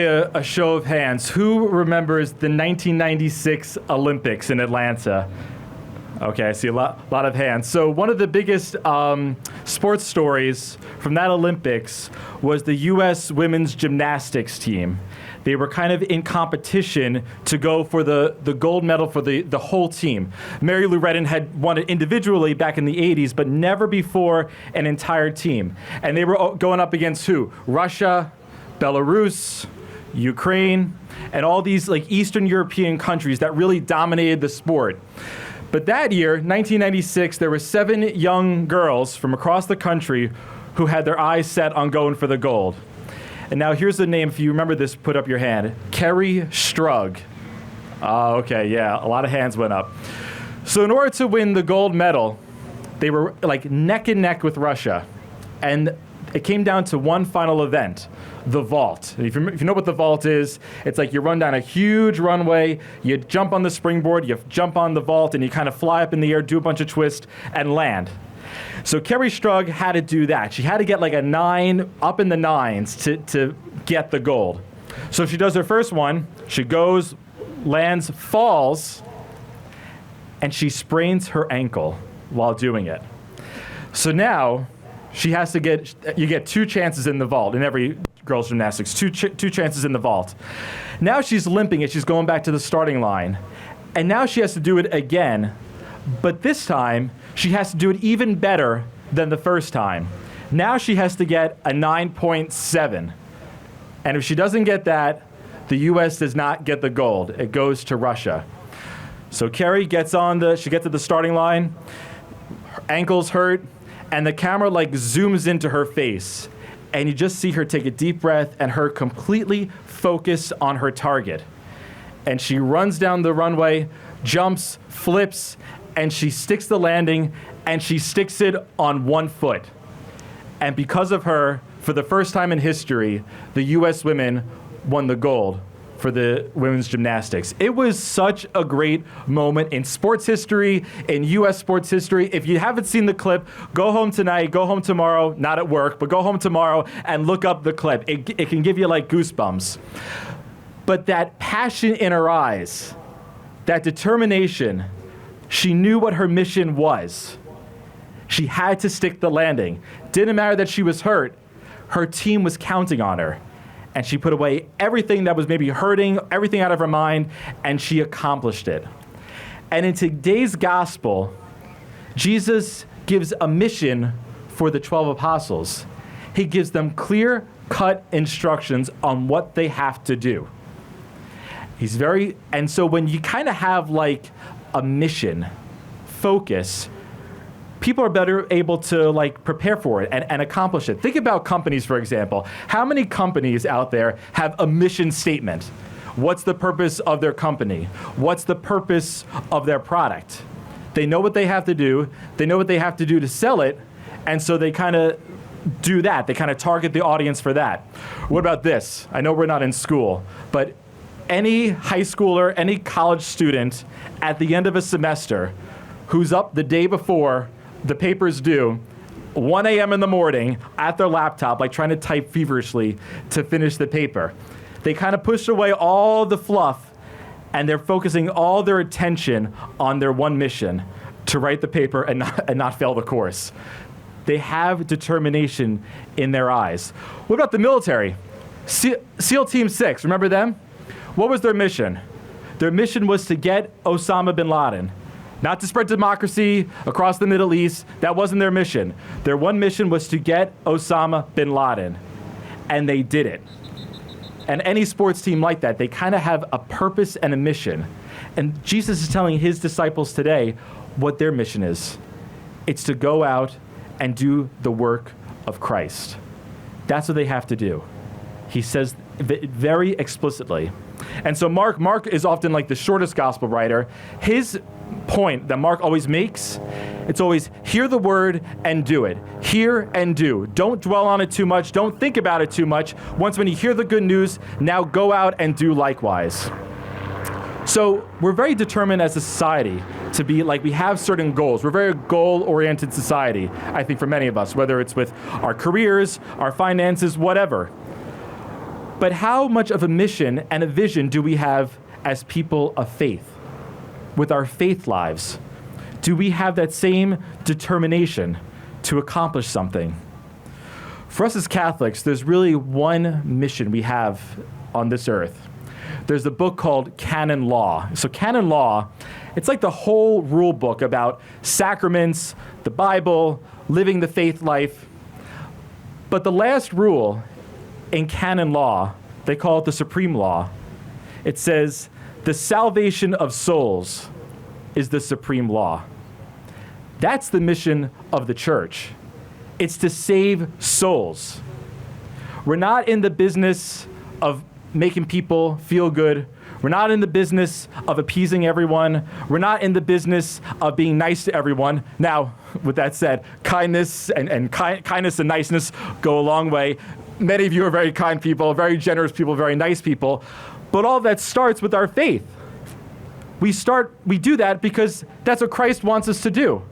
A show of hands. Who remembers the 1996 Olympics in Atlanta? Okay, I see a lot of hands. So one of the biggest sports stories from that Olympics was the U.S. women's gymnastics team. They were kind of in competition to go for the gold medal for the whole team. Mary Lou Retton had won it individually back in the 80s, but never before an entire team. And they were going up against who? Russia, Belarus, Ukraine, and all these like Eastern European countries that really dominated the sport. But that year, 1996, there were 7 young girls from across the country who had their eyes set on going for the gold. And now here's the name, if you remember this, put up your hand. Kerri Strug. Okay, yeah, a lot of hands went up. So in order to win the gold medal, they were like neck and neck with Russia. And it came down to one final event, the vault. If you know what the vault is, it's like you run down a huge runway, you jump on the springboard, you jump on the vault, and you kind of fly up in the air, do a bunch of twists, and land. So Kerri Strug had to do that. She had to get like a 9, up in the 9s to get the gold. So she does her first one, she goes, lands, falls, and she sprains her ankle while doing it. So now, she has to you get 2 chances in the vault in every girls' gymnastics, two chances in the vault. Now she's limping and she's going back to the starting line. And now she has to do it again, but this time she has to do it even better than the first time. Now she has to get a 9.7. And if she doesn't get that, the U.S. does not get the gold. It goes to Russia. So Kerri gets she gets to the starting line, her ankle's hurt, and the camera like zooms into her face, and you just see her take a deep breath and her completely focus on her target. And she runs down the runway, jumps, flips, and she sticks the landing, and she sticks it on one foot. And because of her, for the first time in history, the U.S. women won the gold for the women's gymnastics. It was such a great moment in sports history, in U.S. sports history. If you haven't seen the clip, go home tonight, go home tomorrow, not at work, but go home tomorrow and look up the clip. It can give you like goosebumps. But that passion in her eyes, that determination, she knew what her mission was. She had to stick the landing. Didn't matter that she was hurt. Her team was counting on her. And she put away everything that was maybe hurting, everything out of her mind, and she accomplished it. And in today's gospel, Jesus gives a mission for the 12 apostles. He gives them clear-cut instructions on what they have to do. And so when you kind of have like a mission, focus, people are better able to like prepare for it and accomplish it. Think about companies, for example. How many companies out there have a mission statement? What's the purpose of their company? What's the purpose of their product? They know what they have to do. They know what they have to do to sell it. And so they kind of do that. They kind of target the audience for that. What about this? I know we're not in school, but any high schooler, any college student at the end of a semester who's up the day before the paper's due, 1 a.m. in the morning at their laptop, like trying to type feverishly to finish the paper. They kind of push away all the fluff and they're focusing all their attention on their one mission, to write the paper and not fail the course. They have determination in their eyes. What about the military? SEAL Team 6, remember them? What was their mission? Their mission was to get Osama bin Laden. Not to spread democracy across the Middle East. That wasn't their mission. Their one mission was to get Osama bin Laden. And they did it. And any sports team like that, they kind of have a purpose and a mission. And Jesus is telling his disciples today what their mission is. It's to go out and do the work of Christ. That's what they have to do. He says very explicitly. And so Mark is often like the shortest gospel writer. His point that Mark always makes, it's always hear the word and do it. Hear and do. Don't dwell on it too much. Don't think about it too much. Once when you hear the good news, now go out and do likewise. So we're very determined as a society to be like, we have certain goals. We're a very goal-oriented society, I think, for many of us, whether it's with our careers, our finances, whatever. But how much of a mission and a vision do we have as people of faith? With our faith lives, do we have that same determination to accomplish something? For us as Catholics, there's really one mission we have on this earth. There's a book called Canon Law. So canon law, it's like the whole rule book about sacraments, the Bible, living the faith life. But the last rule in canon law, they call it the supreme law. It says, the salvation of souls is the supreme law. That's the mission of the church. It's to save souls. We're not in the business of making people feel good. We're not in the business of appeasing everyone. We're not in the business of being nice to everyone. Now, with that said, kindness and kindness and niceness go a long way. Many of you are very kind people, very generous people, very nice people. But all that starts with our faith. We do that because that's what Christ wants us to do.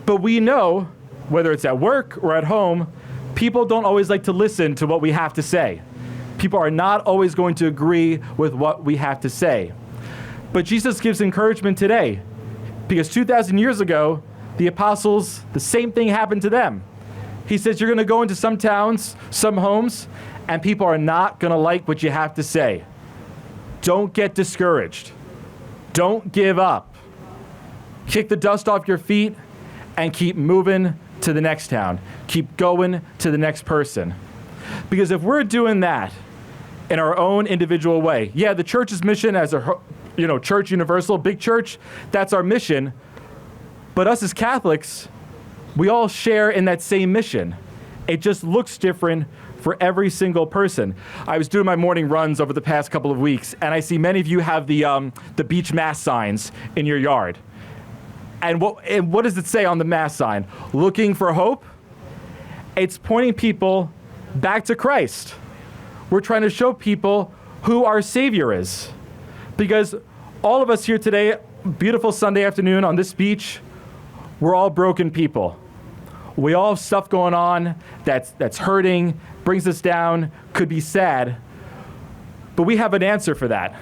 But we know, whether it's at work or at home, people don't always like to listen to what we have to say. People are not always going to agree with what we have to say. But Jesus gives encouragement today, because 2,000 years ago, the apostles, the same thing happened to them. He says, you're going to go into some towns, some homes, and people are not going to like what you have to say. Don't get discouraged. Don't give up. Kick the dust off your feet and keep moving to the next town. Keep going to the next person. Because if we're doing that in our own individual way, yeah, the church's mission as a church universal, big church, that's our mission. But us as Catholics, we all share in that same mission. It just looks different for every single person. I was doing my morning runs over the past couple of weeks, and I see many of you have the beach mass signs in your yard. And what does it say on the mass sign? Looking for hope? It's pointing people back to Christ. We're trying to show people who our Savior is. Because all of us here today, beautiful Sunday afternoon on this beach, we're all broken people. We all have stuff going on that's hurting, brings us down, could be sad. But we have an answer for that.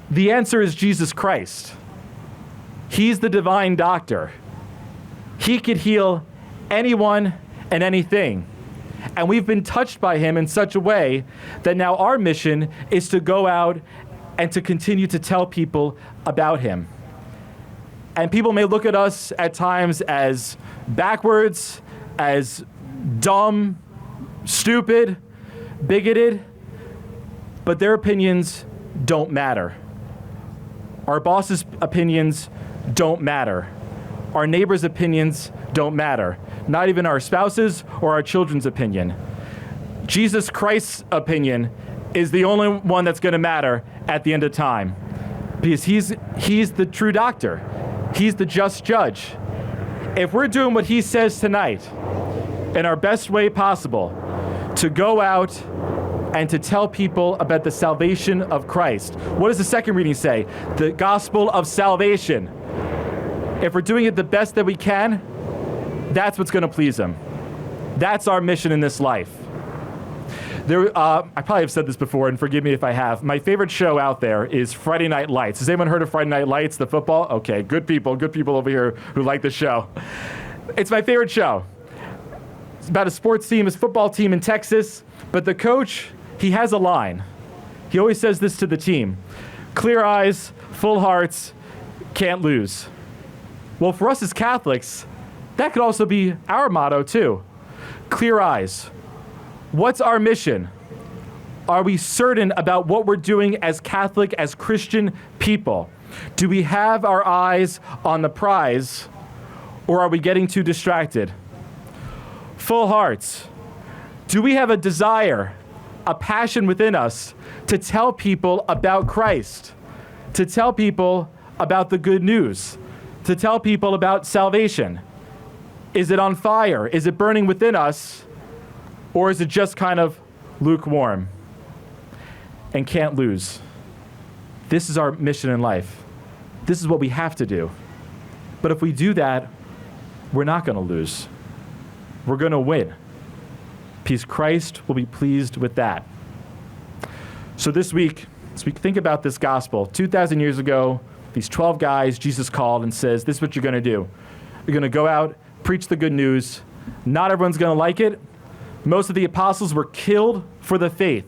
The answer is Jesus Christ. He's the divine doctor. He could heal anyone and anything. And we've been touched by him in such a way that now our mission is to go out and to continue to tell people about him. And people may look at us at times as backwards, as dumb, stupid, bigoted, but their opinions don't matter. Our boss's opinions don't matter. Our neighbors' opinions don't matter. Not even our spouses or our children's opinion. Jesus Christ's opinion is the only one that's going to matter at the end of time. Because he's the true doctor. He's the just judge. If we're doing what he says tonight in our best way possible, to go out and to tell people about the salvation of Christ. What does the second reading say? The gospel of salvation. If we're doing it the best that we can, that's what's going to please him. That's our mission in this life. I probably have said this before, and forgive me if I have. My favorite show out there is Friday Night Lights. Has anyone heard of Friday Night Lights, the football? Okay, good people over here who like the show. It's my favorite show. It's about a sports team, a football team in Texas, but the coach, he has a line. He always says this to the team: clear eyes, full hearts, can't lose. Well, for us as Catholics, that could also be our motto too. Clear eyes. What's our mission? Are we certain about what we're doing as Catholic, as Christian people? Do we have our eyes on the prize, or are we getting too distracted? Full hearts. Do we have a desire, a passion within us to tell people about Christ, to tell people about the good news, to tell people about salvation? Is it on fire? Is it burning within us? Or is it just kind of lukewarm and can't lose? This is our mission in life. This is what we have to do. But if we do that, we're not going to lose. We're going to win. Because Christ will be pleased with that. So this week, as we think about this gospel, 2,000 years ago, these 12 guys, Jesus called and says, this is what you're going to do. You're going to go out, preach the good news. Not everyone's going to like it. Most of the apostles were killed for the faith.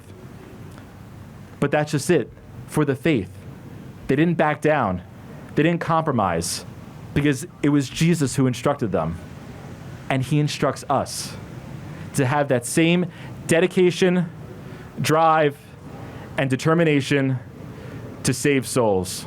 But that's just it, for the faith. They didn't back down. They didn't compromise because it was Jesus who instructed them. And he instructs us to have that same dedication, drive, and determination to save souls.